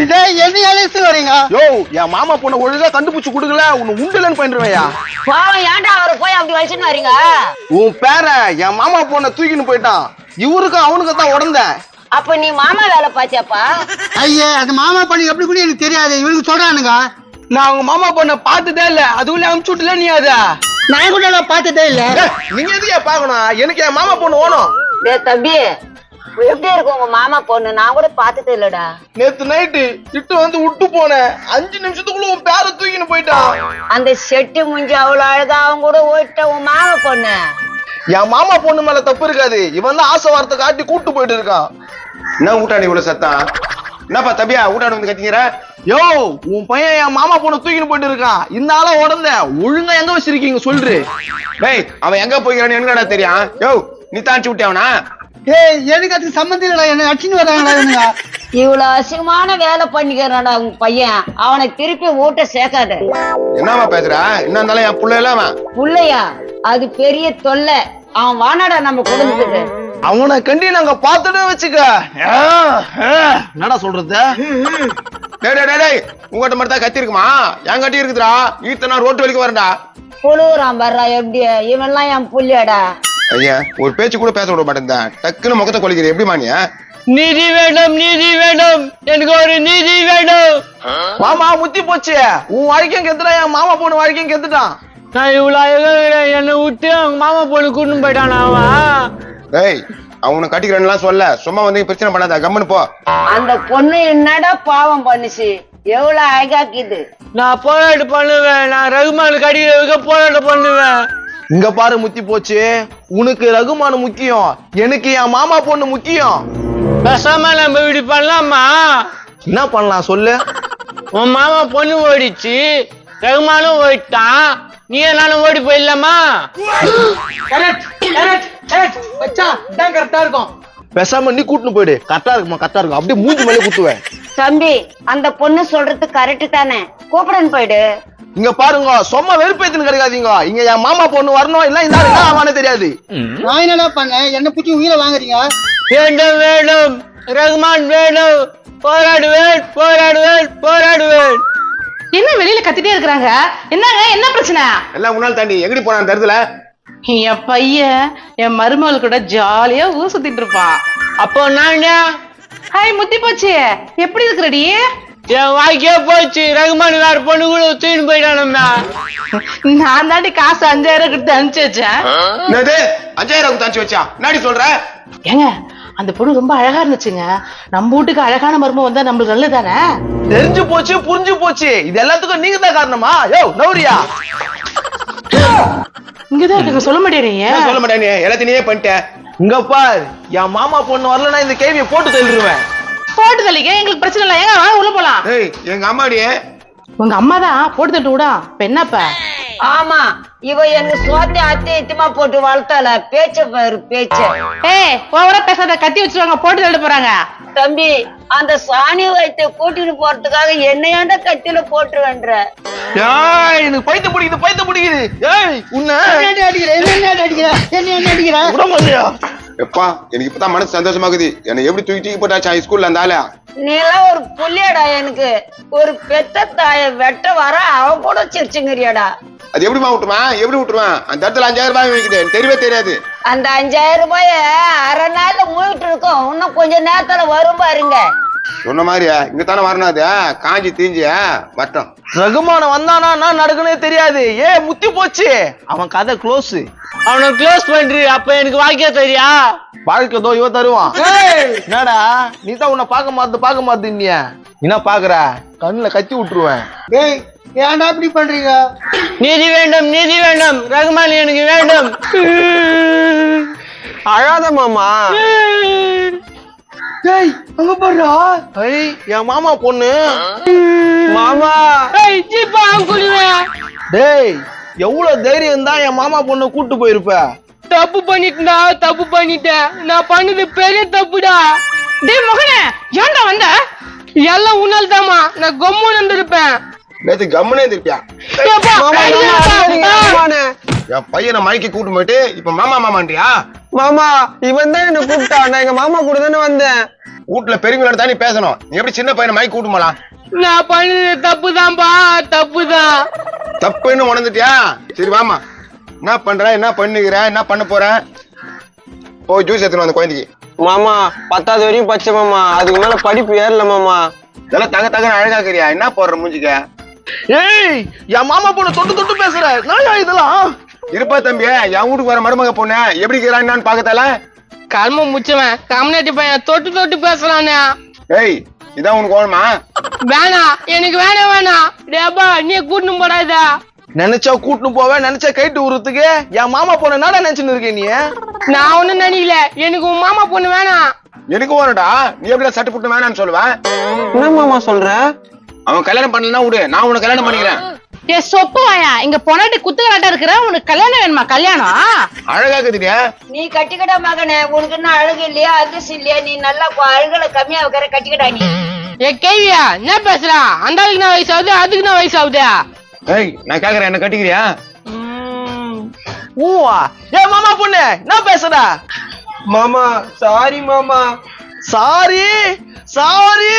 என்ன வரீங்க? யோ என் மாமா பொண்ணை ஒழுங்கா கண்டுபிடிச்சு கொடுக்கல உன்னை உண்டுலன்னு பண்ணிடுவேயா. பாவம் ஏன்டா அவரை போய் அப்படி வச்சுன்னு வரீங்க? உன் பேர என் மாமா பொண்ணை தூக்கின்னு போயிட்டான். இவருக்கும் அவனுக்கு தான் உடந்த. அப்ப நீ மாமா வேலை பாத்தியாப்பா? ஐயா அது மாமா பண்ணி எப்படி கூட எனக்கு தெரியாது. இவனுக்கு சொல்றானுங்க. நான் அவங்க மாமா பொண்ணை பார்த்ததே இல்ல. அதுக்குள்ள அமுச்சு விட்டுல நீ அத நான் கூட பார்த்ததே இல்ல. நீங்க எதுக்கே பாக்கணும்? எனக்கு என் மாமா பொண்ணு ஓணும். டேய் தம்பி, எப்படி இருக்கு உங்க மாமா பொண்ணு? நான் கூட பார்த்ததே இல்லடா. நேத்து நைட்டு இட்டு வந்து விட்டு போனேன். 5 நிமிஷத்துக்குள்ள உன் பேரை தூக்கின்னு போயிட்டான். அந்த செட்டி முஞ்சி அவ்வளவு அழகா அவன் கூட ஓட்ட உன் மாமா பொண்ணு. என் மாமா பொண்ணு மேல தப்பு இருக்காது. இவன் தான் ஆசை வார்த்தை காட்டி கூட்டு போயிட்டு இருக்கான். என்ன ஊட்டாடி இவ்வளவு சத்தம்? என்னப்பா தம்பியா ஊட்டாடி வந்து கத்திக்கிற? யோ உன் பையன் என் மாமா பொண்ணு தூக்கின்னு போயிட்டு இருக்கான். இந்த ஆளா உடந்த ஒழுங்கா எங்க வச்சிருக்கீங்க சொல்று. டேய் அவன் எங்க போய்க்கிறான்னு என்னடா தெரியும்? யோ நீ தான் அடிச்சு விட்டியாவனா? ஏய் எனக்கு அதுக்கு சம்மந்தம் இல்லடா. என்ன அடிச்சுன்னு வராங்களா? இவ்வளவு அசிங்கமான வேலை பண்ணிக்கிறான்டா உங்க பையன். அவனை திருப்பி ஊட்ட சேர்க்காத. என்னமா பேசுற? என்ன இருந்தாலும் என் புள்ள எல்லாம் புள்ளையா? அது பெரிய தொல்லை. அவன் வானாடா நம்ம குடும்பத்துக்கு. அவனை கண்டி நாங்க பாத்துட்டு வச்சுக்க. என்னடா சொல்றது? டேய் உங்ககிட்ட மட்டும் தான் கத்தி இருக்குமா? என் கட்டி இருக்குதுடா. ஈத்தனா ரோட்டு வரைக்கும் வரண்டா. புழுவுறான் வர்றா. எப்படி இவன்லாம் என் புள்ளியாடா? ஐயா ஒரு பேச்சு கூட பேச விட மாட்டேன். டக்குன்னு முகத்தை கொலிக்கிற எப்படிமா நீ? நீதி வேண்டும், நீதி வேண்டும், எனக்கு ஒரு நீதி வேண்டும். மாமா முத்தி போச்சு. உன் வாழ்க்கையும் கெத்துட்டான். என் மாமா பொண்ணு வாழ்க்கையும் கெத்துட்டான். நான் இவ்வளவு அழகா என்னை விட்டு அவங்க மாமா பொண்ணு கூட்டின்னு போயிட்டானா அவன்? டேய் அவனை கட்டிக்கிறேன்னு சொல்ல. சும்மா வந்து பிரச்சனை பண்ணாத, கம்முன்னு போ. அந்த பொண்ணு என்னடா பாவம் பண்ணுச்சு? எவ்வளவு அழகாக்குது. நான் போராட்டம் பண்ணுவேன். நான் ரகுமான் கடிக்கிறதுக்கு போராட்டம் பண்ணுவேன். இங்க பாரு முத்தி போச்சு. உனக்கு ரகுமானு முக்கியம், எனக்கு என் மாமா பொண்ணு முக்கியம். பேசாம நம்ம இப்படி பண்ணலாமா? என்ன பண்ணலாம் சொல்லு? உன் மாமா பொண்ணு ஓடிச்சு, ரகுமானும் ஓடிட்டான், நீ நானும் ஓடி போயிடலாமா? கரெக்டா இருக்கும். பேசாம நீ கூட்டுன்னு போயிடு. கரெக்டா இருக்குமா? கரெக்டா இருக்கும். அப்படியே மூஞ்சி மேலே குத்துவேன். தம்பி அந்த பொண்ணு சொல்றது கரெக்ட் தானே? கூப்பிடன்னு போயிடு. இங்க பாருங்க, சும்மா வெறுப்பேத்துன்னு கிடைக்காதீங்க. இங்க என் மாமா பொண்ணு வரணும். இல்ல இந்த ஆளு ஆவானே தெரியாது. நான் என்னடா பண்ணேன்? என்ன பிடிச்சி உயிரை வாங்குறீங்க? வேண்டும் வேண்டும், ரகுமான் வேண்டும். போராடுவேன், போராடுவேன், போராடுவேன். என்ன வெளியில கத்திட்டே இருக்கிறாங்க? என்னங்க என்ன பிரச்சனை? எல்லாம் முன்னாள் தாண்டி எங்கடி போறான் தருதுல? என் பையன் என் மருமகள் கூட ஜாலியா ஊர் சுத்திட்டு இருப்பான். அப்போ நான் ஹாய் முத்தி போச்சு, எப்படி இருக்கிறடி? என் வாழ்க்கையே போச்சு. ரகுமான் வேற பொண்ணு கூட தூக்கின்னு போயிட்டானும்மா. நான் தாண்டி காசு 5000 கிட்ட அனுப்பிச்சு வச்சேன். என்னது 5000 தாண்டி வச்சா? என்னடி சொல்ற? ஏங்க அந்த பொண்ணு ரொம்ப அழகா இருந்துச்சுங்க. நம்ம வீட்டுக்கு அழகான மருமகம் வந்தா நம்மளுக்கு நல்லதானே? தெரிஞ்சு போச்சு, புரிஞ்சு போச்சு. இது எல்லாத்துக்கும் நீங்க தான் காரணமா? யோ நௌரியா, இங்கதான் இருக்குங்க. சொல்ல மாட்டேறீங்க? சொல்ல மாட்டேன். நீ எல்லாத்தையும் பண்ணிட்ட. இங்க பார், என் மாமா பொண்ணு வரலன்னா இந்த கேள்வியை போட்டு தள்ளிடுவேன். போட்டு தள்ளிக்க, எங்களுக்கு பிரச்சனை இல்லை. ஏங்க வாங்க உள்ள போலாம். ஏய் எங்க அம்மாடி உங்க அம்மா தான் போட்டு தட்டு விடா. இப்ப என்னப்ப? ஆமா, இவ எங்க சோத்தை அத்தியமா போட்டு வளர்த்தால. பேச்ச பாரு பேச்ச. ஏய் ஓவரா பேசாத, கத்தி வச்சிருவாங்க, போட்டு தள்ள போறாங்க. தம்பி அந்த சாணி வைத்த கூட்டிட்டு போறதுக்காக என்னையாண்ட கத்தியில போட்டுருவேன்ற. ஏய் எனக்கு பைத்த பிடிக்குது, பைத்த பிடிக்குது. ஏய் உன்னை அடிக்கிற விட மாட்டியா? எப்பா எனக்கு இப்பதான் மனசு சந்தோஷமாக்குது. என்னை எப்படி தூக்கி போட்டாச்சா ஸ்கூல்ல அந்த ஆளா? நீ எல்லாம் ஒரு புள்ளியாடா. எனக்கு ஒரு பெத்த தாய வெட்ட வர அவன் கூட சிரிச்சுங்கிறியாடா. அது எப்படிமா விட்டுருவான்? எப்படி விட்டுருவான்? அந்த இடத்துல 5000 ரூபாய் வைக்குது, எனக்கு தெரியவே தெரியாது. அந்த 5000 ரூபாய அரை நாள்ல மூழ்கிட்டு இருக்கோம். இன்னும் கொஞ்ச நேரத்துல வரும் பாருங்க. சொன்ன மாதிரியா இங்க தானே வரணும். அது காஞ்சி தீஞ்சியா வட்டம். ரகுமான வந்தானா நான் நடக்குனே தெரியாது. ஏ முத்தி போச்சு. அவன் கதை க்ளோஸ். அவனை க்ளோஸ் பண்றி. அப்ப எனக்கு வாக்கியா தெரியா? வாழ்க்கை தோ இவ தருவான். என்னடா நீ தான் உன்னை பார்க்க மாத்து நீ என்ன பாக்குற? கண்ணுல கத்தி விட்டுருவேன். டேய் ஏன்டா இப்படி பண்றீங்க? நீதி வேண்டும், நீதி வேண்டும், ரகுமான் எனக்கு வேண்டும். அழாத மாமா. டேய் அங்க போறா. ஐய் என் மாமா பொண்ணு. மாமா ஜீப்பா குளிவேன். டேய் எவ்வளவு தைரியம் தான் என் மாமா பொண்ணு கூட்டு போயிருப்ப? தப்பு பண்ணிட்டா, தப்பு பண்ணிட்டேன். நான் பண்ணது பெரிய தப்புடா. டேய் மகனே ஏன்டா வந்த? எல்லாம் உன்னால் தாமா. நான் கம்முன்னு இருந்திருப்பேன். நேத்து கம்முனே இருப்பியா? என் பையனை மயக்கி கூட்டு போயிட்டு இப்ப மாமா மாமான்றியா? மாமா இவன் தான் என்ன கூப்பிட்டா. நான் எங்க மாமா கூட தானே வந்தேன். வீட்டுல பெரியவங்களோட தான் நீ பேசணும். நீ எப்படி சின்ன பையனை மைக் கூட்டு போலாம்? நான் பண்ணது தப்புதான்பா, தப்புதான். தப்புன்னு உணர்ந்துட்டியா? சரி வாமா, என்ன பண்ற, என்ன பண்ணுகிற, என்ன பண்ண போற? போய் ஜூஸ் எடுத்துன்னு அந்த குழந்தைக்கு. மாமா 10வது வரையும் பச்சை மாமா, அதுக்கு மேல படிப்பு ஏறல மாமா. இதெல்லாம் தக தகன்னு அழகாக்குறியா? என்ன போடுற மூஞ்சிக்க? ஏய், என் மாமா பொண்ணு தொட்டு தொட்டு பேசுற நான் இதெல்லாம் இருப்பா தம்பி, என் வீட்டுக்கு வர மருமக பொண்ணு எப்படி இருக்கிறான்னு பாக்கத்தால. கர்ம முச்சவன் கம்யூனிட்டி பையன் தொட்டு தொட்டு பேசுறானே. ஏய், இதான் உனக்கு ஓணுமா? வேணாம், எனக்கு வேணாம். டேப்பா நீ கூட்டணும் போடாதா. நினைச்சா கூட்டுன்னு போவேன், நினைச்சா கைட்டு உருத்துக்கு என் மாமா பொண்ணு என்னடா நினைச்சுன்னு இருக்கேன் நீ? நான் ஒண்ணும் நினைக்கல, எனக்கு உன் மாமா பொண்ணு வேணாம். எனக்கு ஓணுடா. நீ எப்படி சட்டு புட்டு வேணான்னு சொல்லுவேன்? என்ன மாமா சொல்ற? அவன் கல்யாணம் பண்ணலன்னா விடு, நான் உனக்கு கல்யாணம் பண்ணிக்கிறேன். ஏ சொப்பு வாயா, இங்க பொண்டாட்டி குத்துக்கலாட்டா இருக்கிற, உனக்கு கல்யாணம் வேணுமா? கல்யாணம் அழகாக்குதியா? நீ கட்டிக்கடா மகனே, உனக்கு என்ன அழகு இல்லையா, அதிர்ஷ்டம் இல்லையா? நீ நல்லா அழகுல கம்மியா வைக்கிற, கட்டிக்கடா நீ. ஏ கேவியா, என்ன பேசுறா? அந்த ஆளுக்கு நான் வயசாகுது, அதுக்கு நான் வயசாகுதா? ஏய், நான் கேக்குறேன், என்ன கட்டிக்கிறியா? ஊவா, ஏன் மாமா பொண்ணு என்ன பேசுறா? மாமா சாரி மாமா. சாரி சாரி,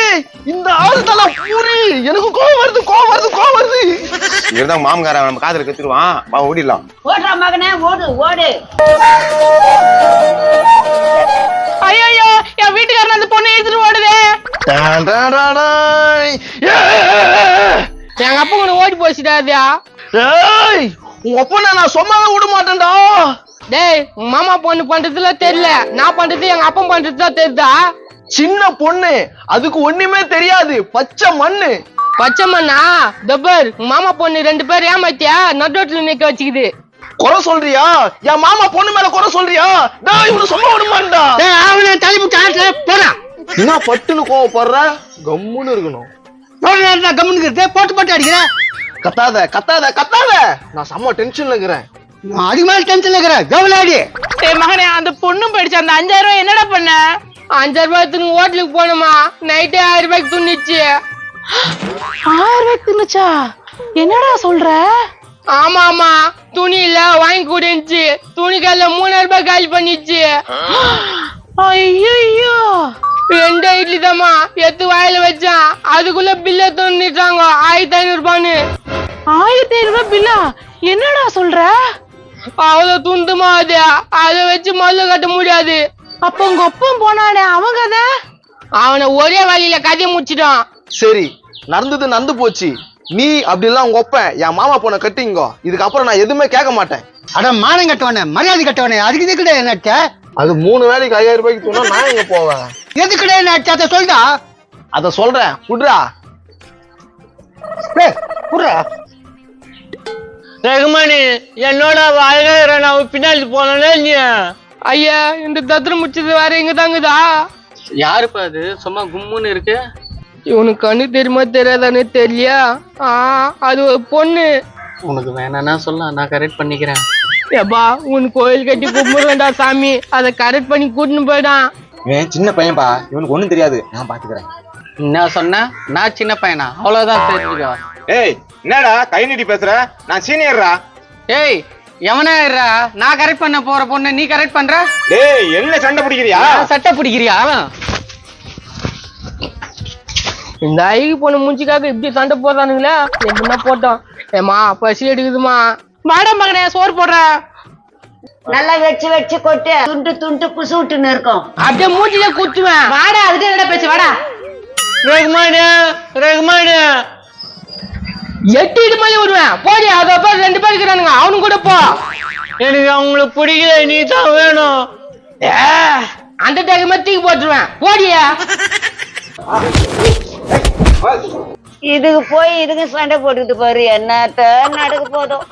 இந்த ஆளு தலை பூரி, எனக்கு கோவம் வருது. இதுதான் மாமகாரன் நம்ம காதல கத்துருவான். வா ஓடிடலாம். ஓடுறா மகனே, ஓடு. ஐயோ, என் வீட்டுக்காரன் அந்த பொண்ணை எடுத்துட்டு ஓடுதே. எங்க அப்பா உன்னை ஓடி போச்சுடாதியா. ஏய், உங்க அப்பா நான் சொன்னாலும் விட மாட்டேன்டா. டேய், உங்க மாமா பொண்ணு பண்றதுல தெரியல, நான் பண்றது எங்க அப்பா பண்றதுதான் தெரியுதா? சின்ன பொண்ணு, அதுக்கு ஒண்ணுமே தெரியாது, பச்சை மண்ணு. பச்சை மண்ணா? தப்பர், உங்க மாமா பொண்ணு 2 பேர் ஏமாத்தியா நட்டோட்டுல நிக்க வச்சுக்குது. குறை சொல்றியா? என் மாமா பொண்ணு மேல குறை சொல்றியா? டேய், இவனை சும்மா விட மாட்டா. அவனை தலைமுச்சு ஆட்டுல போடா. என்ன பட்டுன்னு கோவப்படுற? கம்முன்னு இருக்கணும். கம்முன்னு போட்டு அடிக்கிறேன். கத்தாத, நான் செம்ம டென்ஷன்ல இருக்கிறேன். அதுக்கு மேல டென்ஷன்ல இருக்கிறேன். கவலாடி டேய் மகனே, அந்த பொண்ணு போயிடுச்சு. அந்த 5000 ரூபாய் என்னடா பண்ண? 5000 ரூபாய்க்கு ஹோட்டலுக்கு போனோமா, நைட்டே 1000 ரூபாய்க்கு துணிச்சு. 1000 ரூபாய்க்கு தின்னுச்சா? என்னடா சொல்ற? ஆமா, துணி இல்ல வாங்கி கூடிச்சு. துணி கால 3000 ரூபாய் காலி பண்ணிச்சு. ஐயோ, 2 இட்லி தாமா எத்து வாயில வச்சான், அதுக்குள்ள பில்ல தோண்டிட்டாங்க 1500 ரூபான்னு. 1500 ரூபாய் பில்லா? என்னடா சொல்ற? அவ்வளவு துண்டுமா அது, அதை வச்சு மல்லு கட்ட முடியாது. அப்ப உங்க ஒப்பம் போனானே அவங்க அத? அவனை ஒரே வழியில கதையை முடிச்சிட்டான். சரி, நடந்து போச்சு. நீ அப்படி எல்லாம் உங்க ஒப்ப என் மாமா பொண்ணை கட்டிங்கோ. இதுக்கப்புறம் நான் எதுவுமே கேட்க மாட்டேன். அட மானம் கட்டவனே, மரியாதை கட்டவனே, அதுக்கு இதுக்கிட்ட என்ன? அது 3 வேளைக்கு 5000 ரூபாய்க்கு தூணா நான் எங்க போவேன்? எதுக்கிட்ட என்ன அதை சொல்டா. அத சொல்றேன், புட்ரா. புடுறா. ரகுமானி, என்னோட வாழ்கிற நான் பின்னாடி போனே இல்லையா? ஐயா, இந்த தத்திரம் முடிச்சது வேற எங்க தாங்குதா? யாருப்பா அது சும்மா கும்முன்னு இருக்கு? இவனுக்கு கண்ணு தெரியுமா தெரியாதானே தெரியலையா? அது ஒரு பொண்ணு. உனக்கு வேணான்னா சொல்ல, நான் கரெக்ட் பண்ணிக்கிறேன். ஏப்பா, உன் கோயில் கட்டி கும்பிடுவேண்டா சாமி, அதை கரெக்ட் பண்ணி கூட்டின்னு போயிடான். இவன் சின்ன பையன்பா, இவனுக்கு ஒண்ணும் தெரியாது, நான் பாத்துக்கிறேன். என்ன சொன்ன? நான் சின்ன பையனா? அவ்வளவுதான் தெரிஞ்சுக்கோ. ஏய், என்னடா கை நீட்டி பேசுற? நான் சீனியர்ரா. ஏய், எவனா இருறா? நான் கரெக்ட் பண்ண போற பொண்ணு நீ கரெக்ட் பண்ற? டேய், என்ன சண்டை பிடிக்கிறியா? சட்டை பிடிக்கிறியா? இந்த ஐக்கு பொண்ணு மூஞ்சிக்காக இப்படி சண்டை போடுறானுங்களா? எப்படின்னா போட்டோம். ஏமா பசி எடுக்குதுமா. மேடம் மகனே, சோறு போடுற. நல்லா வச்சு கொட்டு, துண்டு குசு விட்டுன்னு இருக்கும். அப்படியே மூஞ்சில குத்துவேன். வாடா, அதுக்கு என்னடா பேச்சு? வாடா. ரகுமானு 8 இடு மாதிரி விடுவேன். போடி, அதை 2 பேர் இருக்கிறானுங்க, அவனு கூட போ. எனக்கு அவங்களுக்கு பிடிக்கல, நீ தான் வேணும். அந்த டேக்கு தூக்கி போட்டுருவேன். போடியா. இதுக்கு போய் இதுக்கு சண்டை போட்டுக்கிட்டு பாரு, என்னத்த நடக்க போதும்.